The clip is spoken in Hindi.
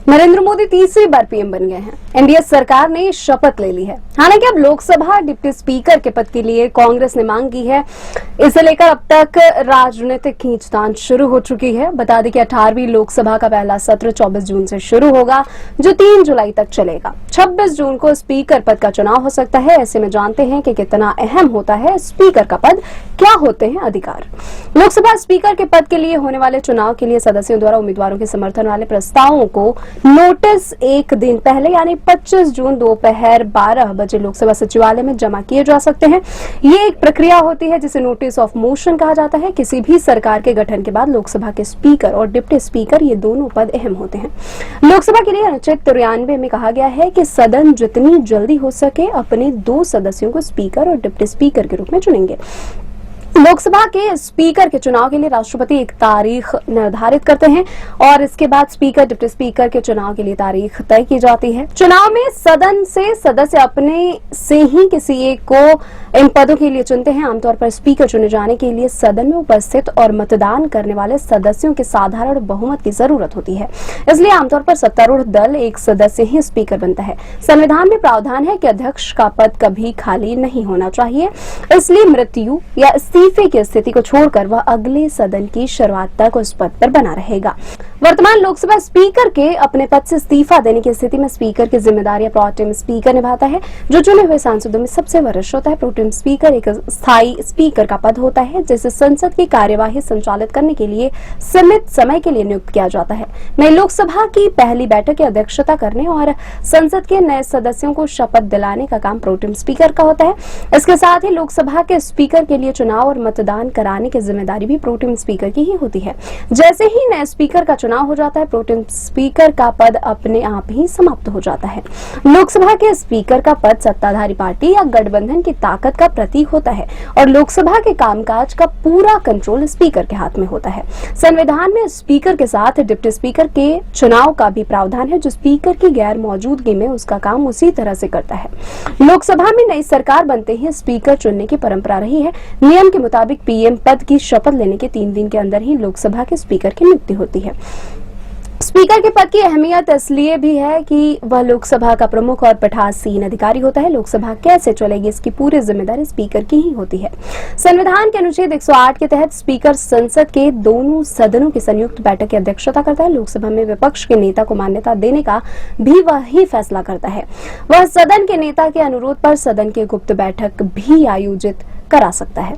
नरेंद्र मोदी तीसरी बार पीएम बन गए हैं। एनडीए सरकार ने शपथ ले ली है। हालांकि अब लोकसभा डिप्टी स्पीकर के पद के लिए कांग्रेस ने मांग की है। इसे लेकर अब तक राजनीतिक खींचतान शुरू हो चुकी है। बता दें कि 18वीं लोकसभा का पहला सत्र 24 जून से शुरू होगा, जो 3 जुलाई तक चलेगा। 26 जून को स्पीकर पद का चुनाव हो सकता है। ऐसे में जानते हैं कि कितना अहम होता है स्पीकर का पद, क्या होते हैं अधिकार। लोकसभा स्पीकर के पद के लिए होने वाले चुनाव के लिए सदस्यों द्वारा उम्मीदवारों के समर्थन वाले प्रस्तावों को नोटिस एक दिन पहले यानी 25 जून दोपहर 12 बजे लोकसभा सचिवालय में जमा किए जा सकते हैं। ये एक प्रक्रिया होती है जिसे नोटिस ऑफ मोशन कहा जाता है। किसी भी सरकार के गठन के बाद लोकसभा के स्पीकर और डिप्टी स्पीकर ये दोनों पद अहम होते हैं। लोकसभा के लिए अनुच्छेद 93 में कहा गया है कि सदन जितनी जल्दी हो सके अपने 2 सदस्यों को स्पीकर और डिप्टी स्पीकर के रूप में चुनेंगे। लोकसभा के स्पीकर के चुनाव के लिए राष्ट्रपति एक तारीख निर्धारित करते हैं और इसके बाद स्पीकर डिप्टी स्पीकर के चुनाव के लिए तारीख तय की जाती है। चुनाव में सदन से सदस्य अपने से ही किसी एक को इन पदों के लिए चुनते हैं। आमतौर पर स्पीकर चुने जाने के लिए सदन में उपस्थित और मतदान करने वाले सदस्यों के साधारण बहुमत की जरूरत होती है। इसलिए आमतौर पर सत्तारूढ़ दल एक सदस्य ही स्पीकर बनता है। संविधान में प्रावधान है कि अध्यक्ष का पद कभी खाली नहीं होना चाहिए। इसलिए मृत्यु या इस्तीफे की स्थिति को छोड़कर वह अगले सदन की शुरुआत तक उस पद पर बना रहेगा। वर्तमान लोकसभा स्पीकर के अपने पद से इस्तीफा देने की स्थिति में स्पीकर की जिम्मेदारियां प्रोटेम स्पीकर निभाता है, जो चुने हुए सांसदों में सबसे वरिष्ठ होता है। प्रोटेम स्पीकर एक स्थायी स्पीकर का पद होता है जिसे संसद की कार्यवाही संचालित करने के लिए सीमित समय के लिए नियुक्त किया जाता है। नई लोकसभा की पहली बैठक की अध्यक्षता करने और संसद के नए सदस्यों को शपथ दिलाने का काम प्रोटेम स्पीकर का होता है। इसके साथ ही लोकसभा के स्पीकर के लिए चुनाव और मतदान कराने की जिम्मेदारी भी प्रोटेम स्पीकर की ही होती है। जैसे ही नए स्पीकर का चुनाव हो जाता है, प्रोटेम स्पीकर का पद अपने आप ही समाप्त हो जाता है। लोकसभा के स्पीकर का पद सत्ताधारी पार्टी या गठबंधन की ताकत का प्रतीक होता है और लोकसभा के कामकाज का पूरा कंट्रोल स्पीकर के हाथ में होता है। संविधान में स्पीकर के साथ डिप्टी स्पीकर के चुनाव का भी प्रावधान है, जो स्पीकर की गैर मौजूदगी में उसका काम उसी तरह से करता है। लोकसभा में नई सरकार बनते ही स्पीकर चुनने की परंपरा रही है। नियम के मुताबिक पीएम पद की शपथ लेने के 3 दिन के अंदर ही लोकसभा के स्पीकर की नियुक्ति होती है। स्पीकर के पद की अहमियत इसलिए भी है कि वह लोकसभा का प्रमुख और पीठासीन अधिकारी होता है। लोकसभा कैसे चलेगी इसकी पूरी जिम्मेदारी स्पीकर की ही होती है। संविधान के अनुच्छेद 108 के तहत स्पीकर संसद के दोनों सदनों की संयुक्त बैठक की अध्यक्षता करता है। लोकसभा में विपक्ष के नेता को मान्यता देने का भी वह ही फैसला करता है। वह सदन के नेता के अनुरोध पर सदन की गुप्त बैठक भी आयोजित करा सकता है।